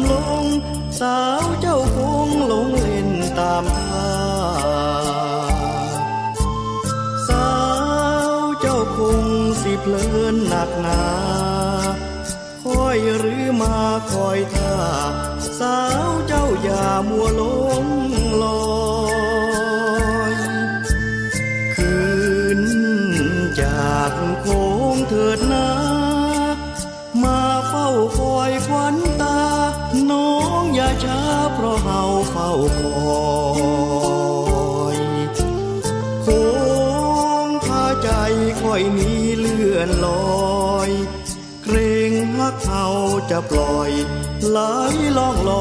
ำลงสาวเจ้าคงหลงเล่นตามท่าสาวเจ้าคงสิเพลินหนักหนาคอยหรือมาคอยท่าสาวเจ้าอย่ามัวหลงลอยคืนจากโค้งเถิดนะมาเฝ้าคอยควันตาน้องอย่าช้าเพราะเฮาเฝ้าคอยโค้งพาใจค่อยมีเลื่อนลอยเกรงฮักเฮาจะปล่อยไหลล่องลอย